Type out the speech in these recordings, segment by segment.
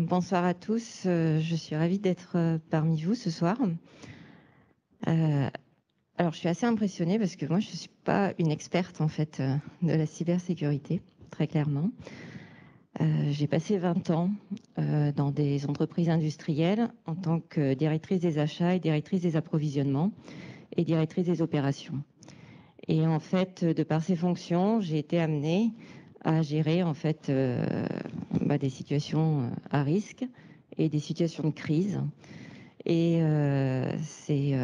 Bonsoir à tous, je suis ravie d'être parmi vous ce soir. Alors je suis assez impressionnée parce que moi je ne suis pas une experte en fait de la cybersécurité, très clairement. J'ai passé 20 ans dans des entreprises industrielles en tant que directrice des achats et directrice des approvisionnements et directrice des opérations. Et en fait, de par ces fonctions, j'ai été amenée à gérer en fait des situations à risque et des situations de crise. Et c'est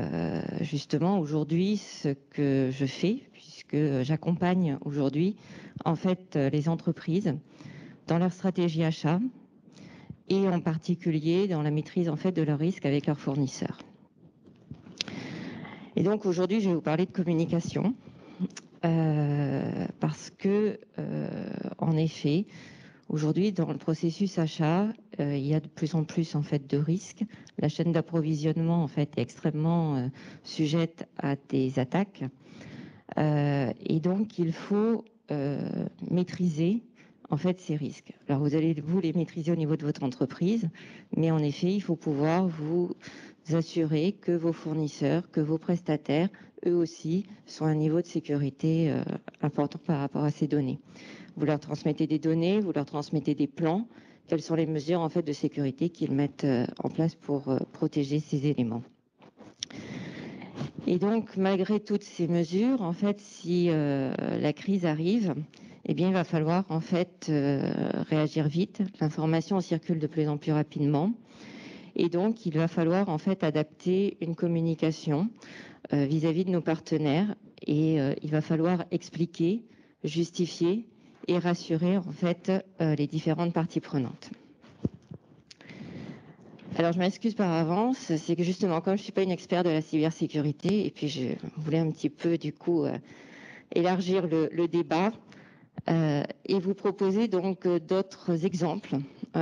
justement aujourd'hui ce que je fais, puisque j'accompagne aujourd'hui en fait les entreprises dans leur stratégie achat et en particulier dans la maîtrise en fait de leurs risques avec leurs fournisseurs. Et donc aujourd'hui, je vais vous parler de communication parce que en effet, aujourd'hui, dans le processus achat, il y a de plus en plus en fait de risques. La chaîne d'approvisionnement en fait est extrêmement sujette à des attaques, et donc il faut maîtriser en fait ces risques. Alors vous allez vous les maîtriser au niveau de votre entreprise, mais en effet, il faut pouvoir vous assurer que vos fournisseurs, que vos prestataires, eux aussi, sont à un niveau de sécurité important par rapport à ces données. Vous leur transmettez des données, vous leur transmettez des plans. Quelles sont les mesures en fait de sécurité qu'ils mettent en place pour protéger ces éléments? Et donc, malgré toutes ces mesures, en fait, si la crise arrive, eh bien, il va falloir en fait réagir vite. L'information circule de plus en plus rapidement, et donc il va falloir en fait adapter une communication vis-à-vis de nos partenaires, et il va falloir expliquer, justifier et rassurer en fait les différentes parties prenantes. Alors je m'excuse par avance, c'est que justement comme je ne suis pas une experte de la cybersécurité et puis je voulais un petit peu du coup élargir le débat et vous proposer donc d'autres exemples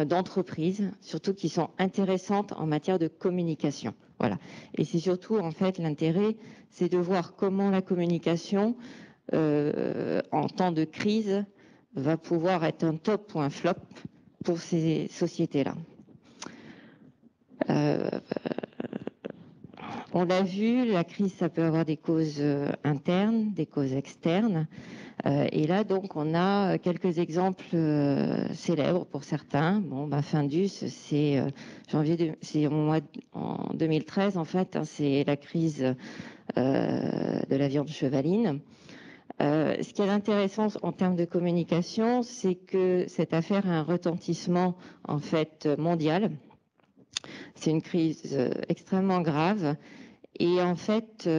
d'entreprises, surtout qui sont intéressantes en matière de communication. Voilà. Et c'est surtout en fait l'intérêt, c'est de voir comment la communication en temps de crise va pouvoir être un top ou un flop pour ces sociétés-là. On l'a vu, la crise, ça peut avoir des causes internes, des causes externes. Et là, donc, on a quelques exemples célèbres pour certains. Bon, Findus, c'est c'est en 2013, en fait, hein, c'est la crise de la viande chevaline. Ce qui est intéressant en termes de communication, c'est que cette affaire a un retentissement en fait mondial. C'est une crise extrêmement grave. Et en fait,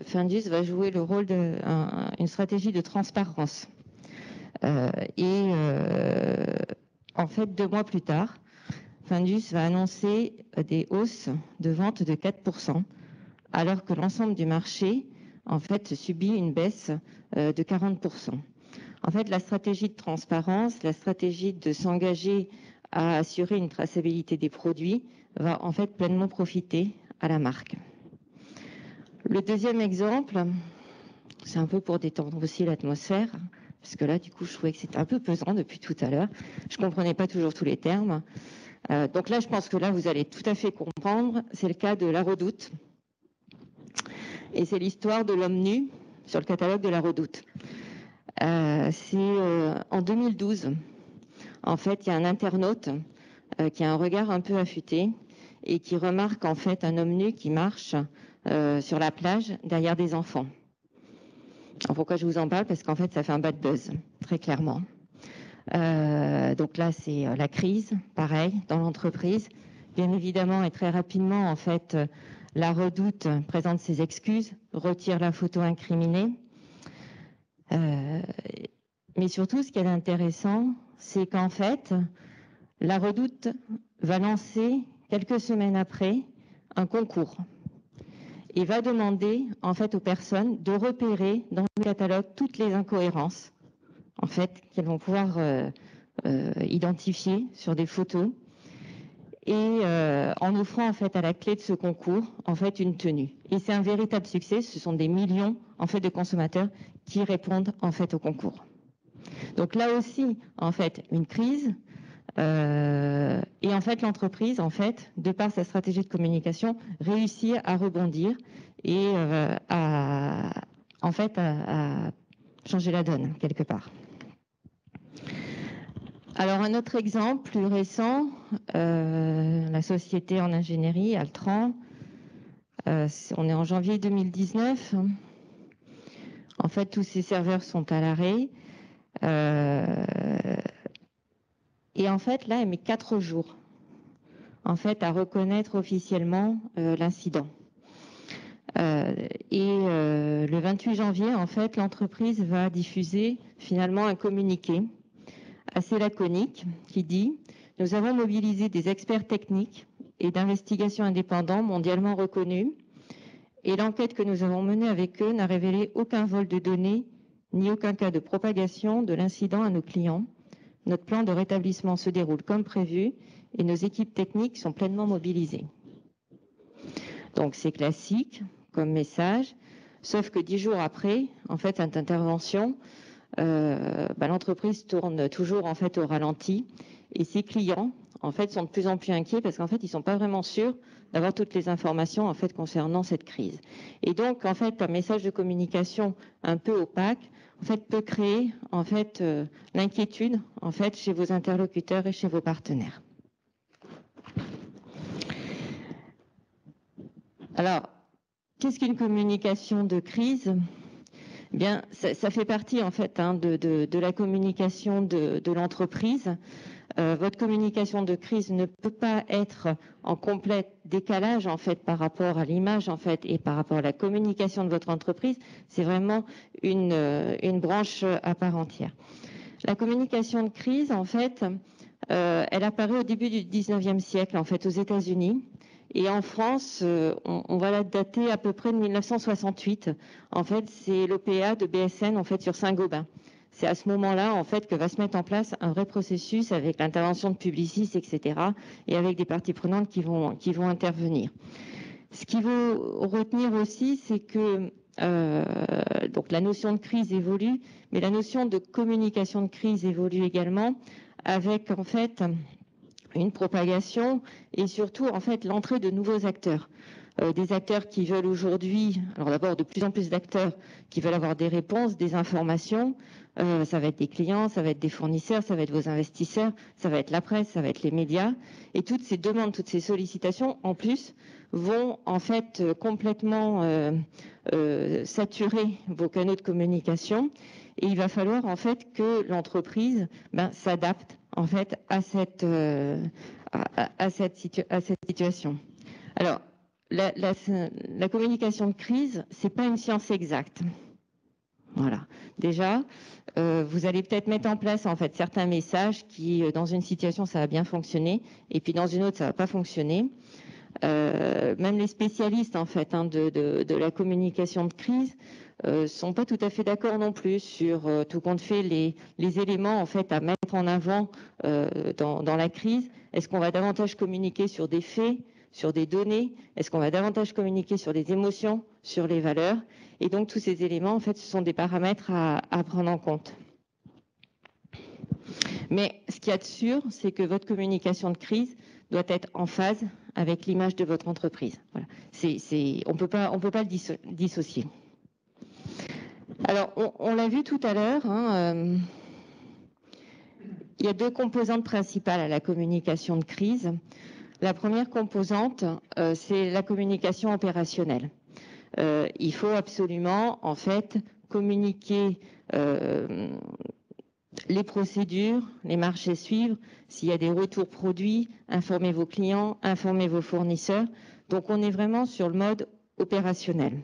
Findus va jouer le rôle d'une stratégie de transparence. En fait, 2 mois plus tard, Findus va annoncer des hausses de vente de 4%, alors que l'ensemble du marché, en fait, subit une baisse de 40%. En fait, la stratégie de transparence, la stratégie de s'engager à assurer une traçabilité des produits va en fait pleinement profiter à la marque. Le deuxième exemple, c'est un peu pour détendre aussi l'atmosphère, parce que là, du coup, je trouvais que c'était un peu pesant depuis tout à l'heure. Je ne comprenais pas toujours tous les termes. Donc là, je pense que là, vous allez tout à fait comprendre. C'est le cas de La Redoute. Et c'est l'histoire de l'homme nu sur le catalogue de La Redoute. C'est en 2012. En fait, il y a un internaute qui a un regard un peu affûté et qui remarque en fait un homme nu qui marche sur la plage derrière des enfants. Alors pourquoi je vous en parle? Parce qu'en fait, ça fait un bad buzz, très clairement. Donc là, c'est la crise, pareil, dans l'entreprise. Bien évidemment, et très rapidement, en fait, La Redoute présente ses excuses, retire la photo incriminée. Mais surtout, ce qui est intéressant, c'est qu'en fait, La Redoute va lancer, quelques semaines après, un concours et va demander en fait aux personnes de repérer dans le catalogue toutes les incohérences en fait qu'elles vont pouvoir identifier sur des photos et en offrant en fait à la clé de ce concours en fait une tenue. Et c'est un véritable succès. Ce sont des millions en fait de consommateurs qui répondent en fait au concours. Donc là aussi en fait une crise. Et en fait, l'entreprise, en fait, de par sa stratégie de communication, réussit à rebondir et à changer la donne quelque part. Alors un autre exemple plus récent, la société en ingénierie, Altran, on est en janvier 2019. En fait, tous ces serveurs sont à l'arrêt. Et en fait, là, elle met 4 jours en fait, à reconnaître officiellement l'incident. Le 28 janvier, en fait, l'entreprise va diffuser finalement un communiqué assez laconique qui dit « Nous avons mobilisé des experts techniques et d'investigation indépendants mondialement reconnus et l'enquête que nous avons menée avec eux n'a révélé aucun vol de données ni aucun cas de propagation de l'incident à nos clients. Notre plan de rétablissement se déroule comme prévu et nos équipes techniques sont pleinement mobilisées. » Donc c'est classique comme message, sauf que 10 jours après, en fait, cette intervention, l'entreprise tourne toujours en fait au ralenti et ses clients en fait sont de plus en plus inquiets parce qu'en fait ils sont pas vraiment sûrs d'avoir toutes les informations en fait concernant cette crise. Et donc en fait un message de communication un peu opaque en fait peut créer en fait l'inquiétude en fait chez vos interlocuteurs et chez vos partenaires. Alors, qu'est-ce qu'une communication de crise ? Eh bien, ça fait partie en fait de la communication de l'entreprise. Votre communication de crise ne peut pas être en complet décalage en fait par rapport à l'image en fait et par rapport à la communication de votre entreprise. C'est vraiment une branche à part entière. La communication de crise en fait, elle apparaît au début du 19e siècle en fait aux États-Unis. Et en France, on va la dater à peu près de 1968. En fait, c'est l'OPA de BSN en fait sur Saint-Gobain. C'est à ce moment-là en fait que va se mettre en place un vrai processus avec l'intervention de Publicis, etc. et avec des parties prenantes qui vont intervenir. Ce qu'il faut retenir aussi, c'est que donc la notion de crise évolue, mais la notion de communication de crise évolue également avec en fait une propagation et surtout en fait l'entrée de nouveaux acteurs. Des acteurs qui veulent aujourd'hui, alors d'abord de plus en plus d'acteurs qui veulent avoir des réponses, des informations, ça va être des clients, ça va être des fournisseurs, ça va être vos investisseurs, ça va être la presse, ça va être les médias, et toutes ces demandes, toutes ces sollicitations en plus vont en fait complètement saturer vos canaux de communication et il va falloir en fait que l'entreprise s'adapte en fait à cette situation. Alors, la communication de crise, c'est pas une science exacte. Voilà. Déjà, vous allez peut-être mettre en place en fait certains messages qui, dans une situation, ça va bien fonctionner, et puis dans une autre, ça va pas fonctionner. Même les spécialistes en fait de la communication de crise sont pas tout à fait d'accord non plus sur tout compte fait les éléments en fait à mettre en avant dans la crise. Est-ce qu'on va davantage communiquer sur des faits, sur des données? Est-ce qu'on va davantage communiquer sur des émotions, sur les valeurs? Et donc tous ces éléments en fait ce sont des paramètres à prendre en compte. Mais ce qu'il y a de sûr, c'est que votre communication de crise doit être en phase avec l'image de votre entreprise. Voilà. On peut pas le dissocier. Alors, on l'a vu tout à l'heure, il y a 2 composantes principales à la communication de crise. La première composante, c'est la communication opérationnelle. Il faut absolument, en fait, communiquer les procédures, les marches à suivre, s'il y a des retours produits, informer vos clients, informer vos fournisseurs. Donc, on est vraiment sur le mode opérationnel.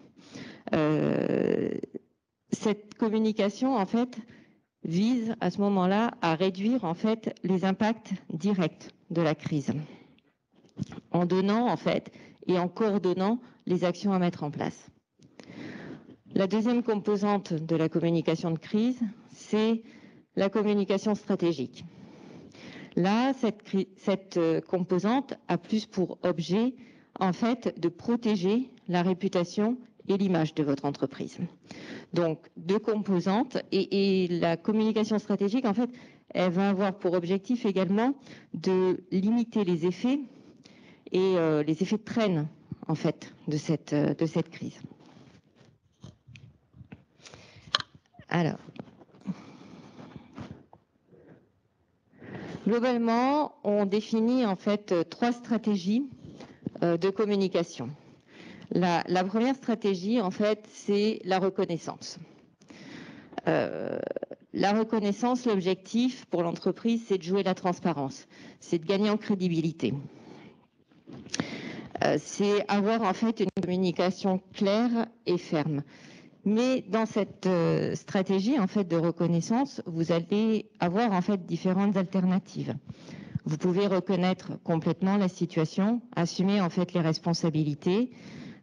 Cette communication, en fait, vise à ce moment-là à réduire, en fait, les impacts directs de la crise en donnant, en fait, et en coordonnant les actions à mettre en place. La deuxième composante de la communication de crise, c'est la communication stratégique. Là, cette composante a plus pour objet, en fait, de protéger la réputation et l'image de votre entreprise. Donc, 2 composantes et la communication stratégique, en fait, elle va avoir pour objectif également de limiter les effets et les effets de traîne, en fait, de cette crise. Alors, globalement, on définit en fait 3 stratégies de communication. La première stratégie, en fait, c'est la reconnaissance. La reconnaissance, l'objectif pour l'entreprise, c'est de jouer la transparence, c'est de gagner en crédibilité. C'est avoir en fait une communication claire et ferme. Mais dans cette stratégie en fait de reconnaissance, vous allez avoir en fait différentes alternatives. Vous pouvez reconnaître complètement la situation, assumer en fait les responsabilités,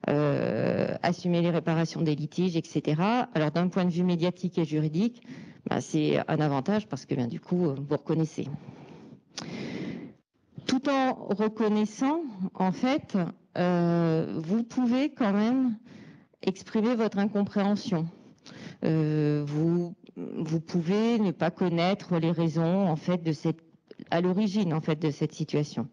assumer les réparations des litiges, etc. Alors d'un point de vue médiatique et juridique, c'est un avantage parce que du coup vous reconnaissez. Tout en reconnaissant, en fait, vous pouvez quand même exprimer votre incompréhension. Vous pouvez ne pas connaître les raisons en fait à l'origine en fait de cette situation.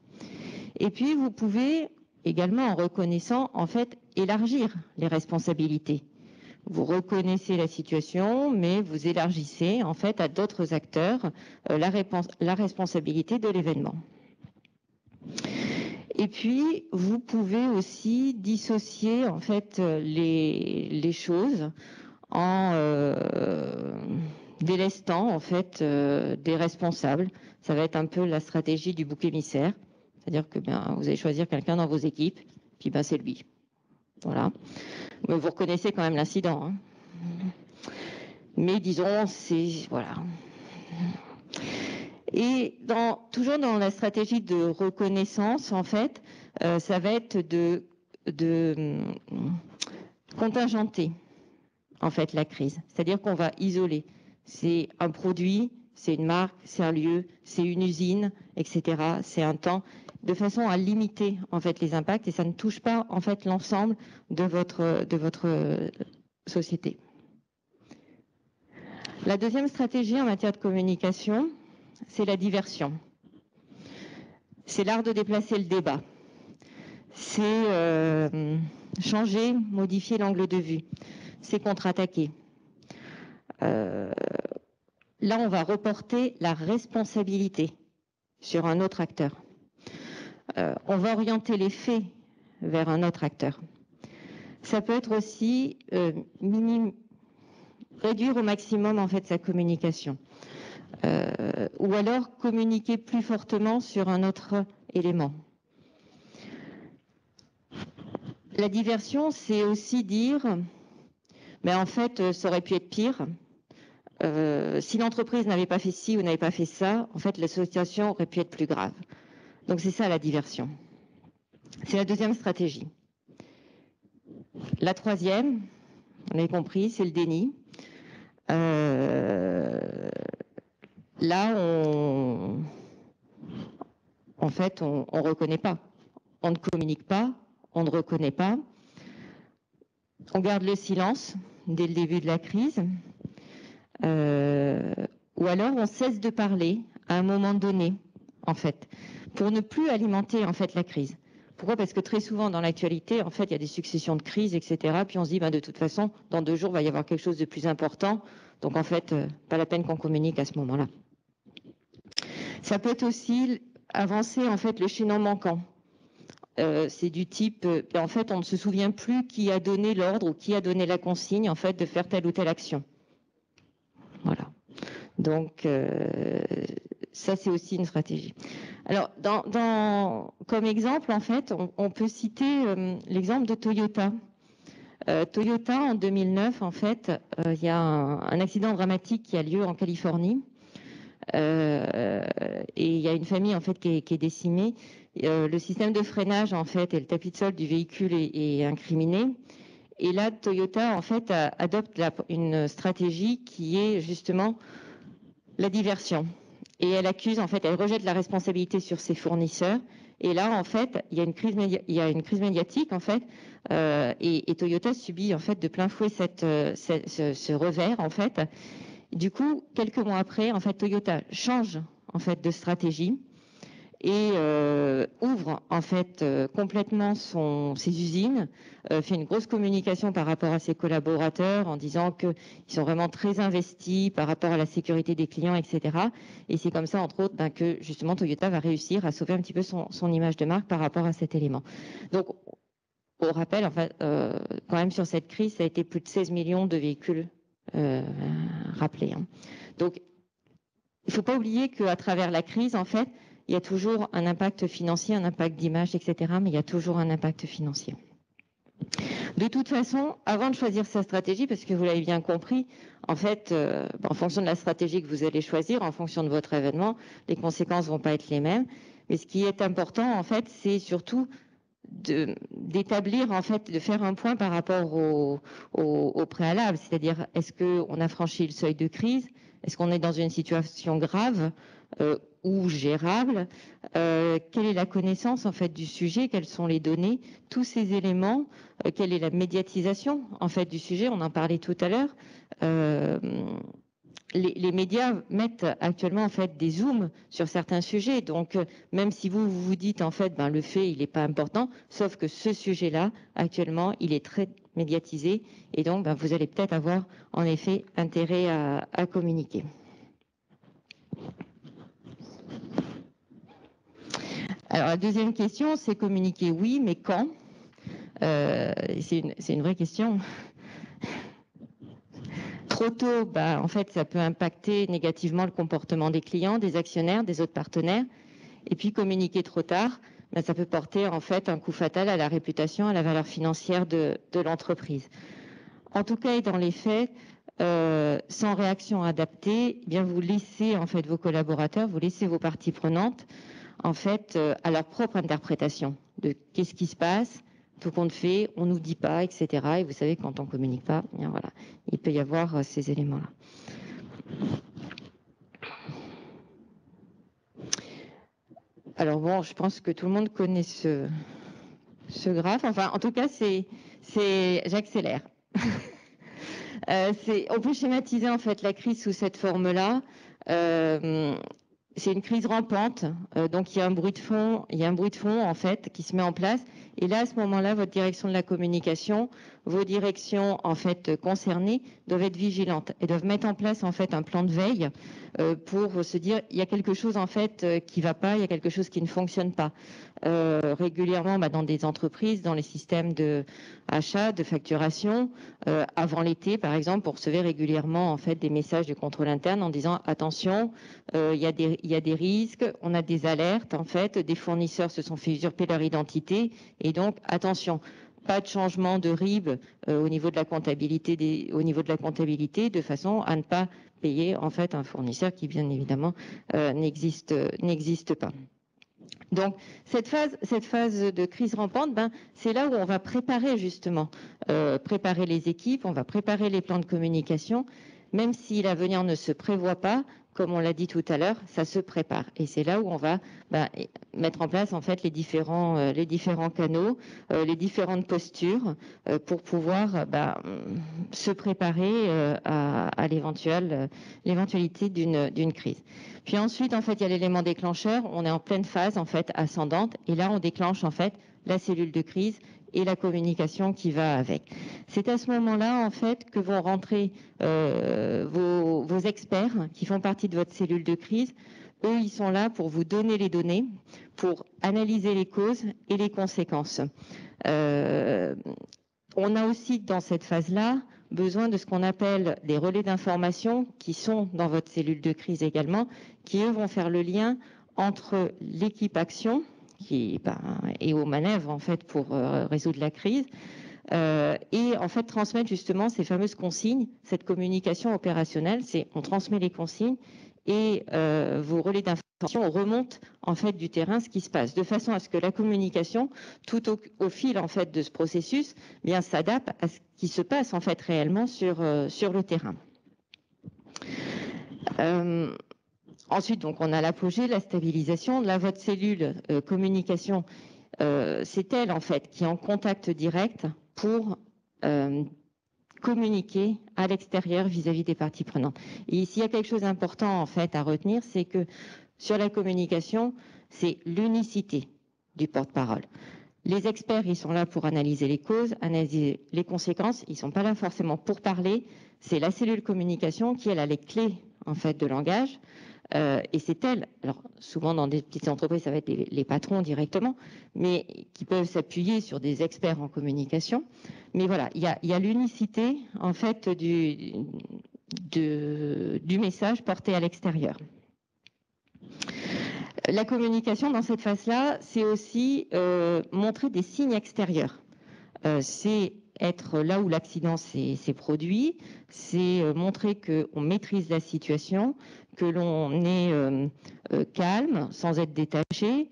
Et puis vous pouvez également, en reconnaissant, en fait, élargir les responsabilités. Vous reconnaissez la situation, mais vous élargissez en fait à d'autres acteurs la responsabilité de l'événement. Et puis, vous pouvez aussi dissocier en fait les choses en délestant en fait des responsables. Ça va être un peu la stratégie du bouc émissaire, c'est-à-dire que vous allez choisir quelqu'un dans vos équipes, puis c'est lui. Voilà. Mais vous reconnaissez quand même l'incident. Hein. Mais disons, c'est voilà. Et toujours dans la stratégie de reconnaissance, en fait, ça va être de contingenter en fait la crise. C'est-à-dire qu'on va isoler. C'est un produit, c'est une marque, c'est un lieu, c'est une usine, etc. C'est un temps, de façon à limiter en fait les impacts et ça ne touche pas en fait l'ensemble de votre société. La deuxième stratégie en matière de communication, c'est la diversion. C'est l'art de déplacer le débat. C'est changer, modifier l'angle de vue. C'est contre-attaquer. Là, on va reporter la responsabilité sur un autre acteur. On va orienter les faits vers un autre acteur. Ça peut être aussi réduire au maximum en fait sa communication. Ou alors communiquer plus fortement sur un autre élément. La diversion, c'est aussi dire, mais en fait, ça aurait pu être pire. Si l'entreprise n'avait pas fait ci ou n'avait pas fait ça, en fait, la situation aurait pu être plus grave. Donc c'est ça la diversion. C'est la deuxième stratégie. La troisième, on a compris, c'est le déni. Là, en fait, on ne reconnaît pas. On ne communique pas, on ne reconnaît pas. On garde le silence dès le début de la crise. Ou alors on cesse de parler à un moment donné, en fait, pour ne plus alimenter en fait la crise. Pourquoi ? Parce que très souvent dans l'actualité, en fait, il y a des successions de crises, etc. Puis on se dit, de toute façon, dans 2 jours, il va y avoir quelque chose de plus important. Donc en fait, pas la peine qu'on communique à ce moment-là. Ça peut être aussi avancer en fait le chaînon manquant. C'est du type, en fait, on ne se souvient plus qui a donné l'ordre ou qui a donné la consigne en fait de faire telle ou telle action. Voilà. Donc ça, c'est aussi une stratégie. Alors, comme exemple, en fait, on peut citer l'exemple de Toyota. Toyota, en 2009, en fait, il y a un accident dramatique qui a lieu en Californie. Et il y a une famille en fait qui est décimée. Le système de freinage en fait et le tapis de sol du véhicule est incriminé. Et là, Toyota en fait adopte une stratégie qui est justement la diversion. Et elle accuse en fait, elle rejette la responsabilité sur ses fournisseurs. Et là, en fait, il y a une crise médiatique en fait, et Toyota subit en fait de plein fouet ce revers en fait. Du coup, quelques mois après, en fait, Toyota change en fait de stratégie et ouvre en fait complètement ses usines, fait une grosse communication par rapport à ses collaborateurs en disant qu'ils sont vraiment très investis par rapport à la sécurité des clients, etc. Et c'est comme ça, entre autres, que justement Toyota va réussir à sauver un petit peu son image de marque par rapport à cet élément. Donc, au rappel, en fait, quand même sur cette crise, ça a été plus de 16 millions de véhicules rappelés. Hein. Donc, il ne faut pas oublier qu'à travers la crise, en fait, il y a toujours un impact financier, un impact d'image, etc. Mais il y a toujours un impact financier. De toute façon, avant de choisir sa stratégie, parce que vous l'avez bien compris, en fait, en fonction de la stratégie que vous allez choisir, en fonction de votre événement, les conséquences ne vont pas être les mêmes. Mais ce qui est important, en fait, c'est surtout d'établir, en fait, de faire un point par rapport au préalable. C'est-à-dire, est-ce qu'on a franchi le seuil de crise ? Est-ce qu'on est dans une situation grave ou gérable? Quelle est la connaissance en fait du sujet? Quelles sont les données? Tous ces éléments. Quelle est la médiatisation en fait du sujet? On en parlait tout à l'heure. Les médias mettent actuellement en fait des zooms sur certains sujets. Donc même si vous vous dites en fait le fait il n'est pas important, sauf que ce sujet-là actuellement il est très médiatisé et donc vous allez peut-être avoir en effet intérêt à communiquer. Alors la deuxième question, c'est communiquer oui, mais quand? C'est une vraie question. Trop tôt, en fait, ça peut impacter négativement le comportement des clients, des actionnaires, des autres partenaires. Et puis communiquer trop tard, ça peut porter en fait un coup fatal à la réputation, à la valeur financière de l'entreprise. En tout cas, et dans les faits, sans réaction adaptée, eh bien vous laissez en fait vos collaborateurs, vous laissez vos parties prenantes en fait à leur propre interprétation de qu'est-ce qui se passe, tout compte fait, on nous dit pas, etc. Et vous savez, quand on communique pas, eh bien voilà, il peut y avoir ces éléments-là. Alors bon, je pense que tout le monde connaît ce graphe. Enfin, en tout cas, j'accélère. On peut schématiser en fait la crise sous cette forme-là. C'est une crise rampante, donc il y a un bruit de fond, en fait qui se met en place. Et là, à ce moment-là, votre direction de la communication, vos directions en fait concernées doivent être vigilantes et doivent mettre en place en fait un plan de veille pour se dire il y a quelque chose en fait qui va pas, il y a quelque chose qui ne fonctionne pas. Régulièrement, dans des entreprises, dans les systèmes de achat, de facturation, avant l'été, par exemple, on recevait régulièrement en fait des messages du contrôle interne en disant attention, il y a des risques, on a des alertes en fait, des fournisseurs se sont fait usurper leur identité et donc attention. Pas de changement de RIB au niveau de la comptabilité de façon à ne pas payer en fait un fournisseur qui bien évidemment n'existe pas. Donc cette phase de crise rampante, c'est là où on va préparer justement, préparer les équipes, on va préparer les plans de communication, même si l'avenir ne se prévoit pas, comme on l'a dit tout à l'heure, ça se prépare. Et c'est là où on va mettre en place en fait les différents canaux, les différentes postures pour pouvoir se préparer à l'éventualité d'une crise. Puis ensuite, en fait, il y a l'élément déclencheur. On est en pleine phase en fait ascendante, et là, on déclenche en fait la cellule de crise et la communication qui va avec. C'est à ce moment-là, en fait, que vont rentrer vos experts qui font partie de votre cellule de crise. Eux, ils sont là pour vous donner les données, pour analyser les causes et les conséquences. On a aussi, dans cette phase-là, besoin de ce qu'on appelle des relais d'information qui sont dans votre cellule de crise également, qui, eux, vont faire le lien entre l'équipe action, qui est aux manœuvres, en fait, pour résoudre la crise, et en fait transmettre justement ces fameuses consignes, cette communication opérationnelle, on transmet les consignes et vos relais d'information remontent en fait du terrain ce qui se passe, de façon à ce que la communication, tout au fil en fait de ce processus, s'adapte à ce qui se passe en fait réellement sur le terrain. Ensuite, donc, on a l'apogée, la stabilisation. Là, votre cellule communication, c'est elle en fait qui est en contact direct pour communiquer à l'extérieur vis-à-vis des parties prenantes. Et ici, il y a quelque chose d'important en fait à retenir, c'est que sur la communication, c'est l'unicité du porte-parole. Les experts, ils sont là pour analyser les causes, analyser les conséquences. Ils ne sont pas là forcément pour parler. C'est la cellule communication qui, elle, a les clés en fait de langage. Et c'est elle, alors souvent dans des petites entreprises, ça va être les patrons directement, mais qui peuvent s'appuyer sur des experts en communication. Mais voilà, il y a l'unicité en fait du message porté à l'extérieur. La communication dans cette phase-là, c'est aussi montrer des signes extérieurs. C'est être là où l'accident s'est produit, c'est montrer qu'on maîtrise la situation, que l'on est calme, sans être détaché,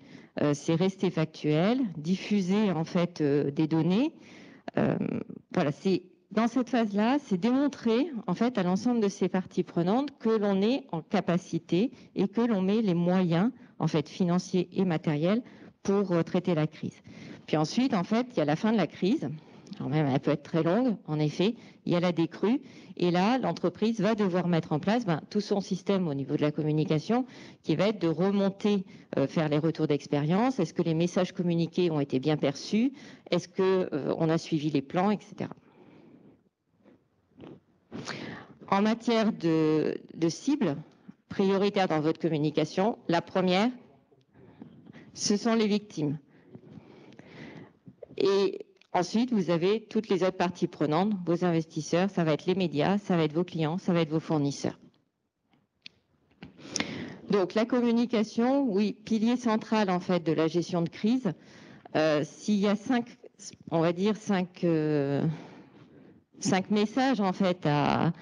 c'est rester factuel, diffuser en fait des données. Voilà, c'est dans cette phase-là, c'est démontrer en fait à l'ensemble de ces parties prenantes que l'on est en capacité et que l'on met les moyens en fait financiers et matériels pour traiter la crise. Puis ensuite, en fait, il y a la fin de la crise. Alors même, elle peut être très longue, en effet. Il y a la décrue. Et là, l'entreprise va devoir mettre en place tout son système au niveau de la communication qui va être de remonter, faire les retours d'expérience. Est-ce que les messages communiqués ont été bien perçus? Est-ce qu'on a suivi les plans, etc. En matière de cibles prioritaires dans votre communication, la première, ce sont les victimes. Et ensuite, vous avez toutes les autres parties prenantes, vos investisseurs, ça va être les médias, ça va être vos clients, ça va être vos fournisseurs. Donc la communication, oui, pilier central en fait de la gestion de crise. S'il y a cinq messages en fait à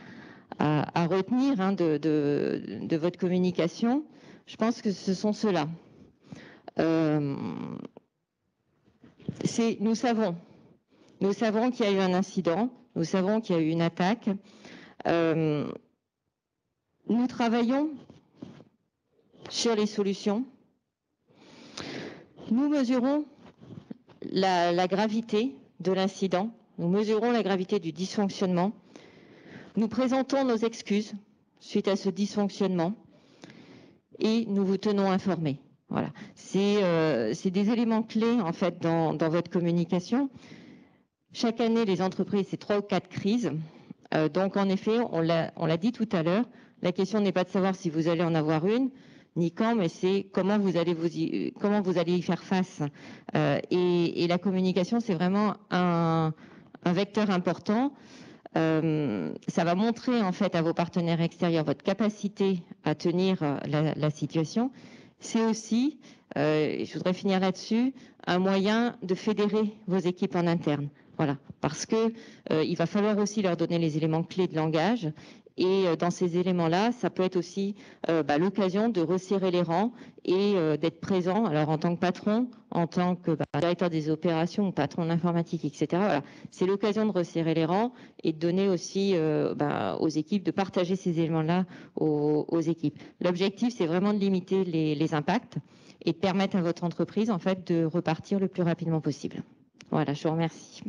retenir de votre communication, je pense que ce sont ceux-là. Nous savons qu'il y a eu un incident, nous savons qu'il y a eu une attaque. Nous travaillons sur les solutions. Nous mesurons la gravité de l'incident, nous mesurons la gravité du dysfonctionnement. Nous présentons nos excuses suite à ce dysfonctionnement et nous vous tenons informés. Voilà. C'est des éléments clés en fait dans votre communication. Chaque année, les entreprises, c'est 3 ou 4 crises. Donc, en effet, on l'a dit tout à l'heure, la question n'est pas de savoir si vous allez en avoir une, ni quand, mais c'est comment vous allez y faire face. Et la communication, c'est vraiment un vecteur important. Ça va montrer en fait à vos partenaires extérieurs votre capacité à tenir la situation. C'est aussi, je voudrais finir là-dessus, un moyen de fédérer vos équipes en interne. Voilà, parce que il va falloir aussi leur donner les éléments clés de langage. Et dans ces éléments-là, ça peut être aussi l'occasion de resserrer les rangs et d'être présent. Alors en tant que patron, en tant que directeur des opérations, patron de l'informatique, etc. Voilà, c'est l'occasion de resserrer les rangs et de donner aussi aux équipes, de partager ces éléments-là aux équipes. L'objectif, c'est vraiment de limiter les impacts et de permettre à votre entreprise en fait de repartir le plus rapidement possible. Voilà, je vous remercie.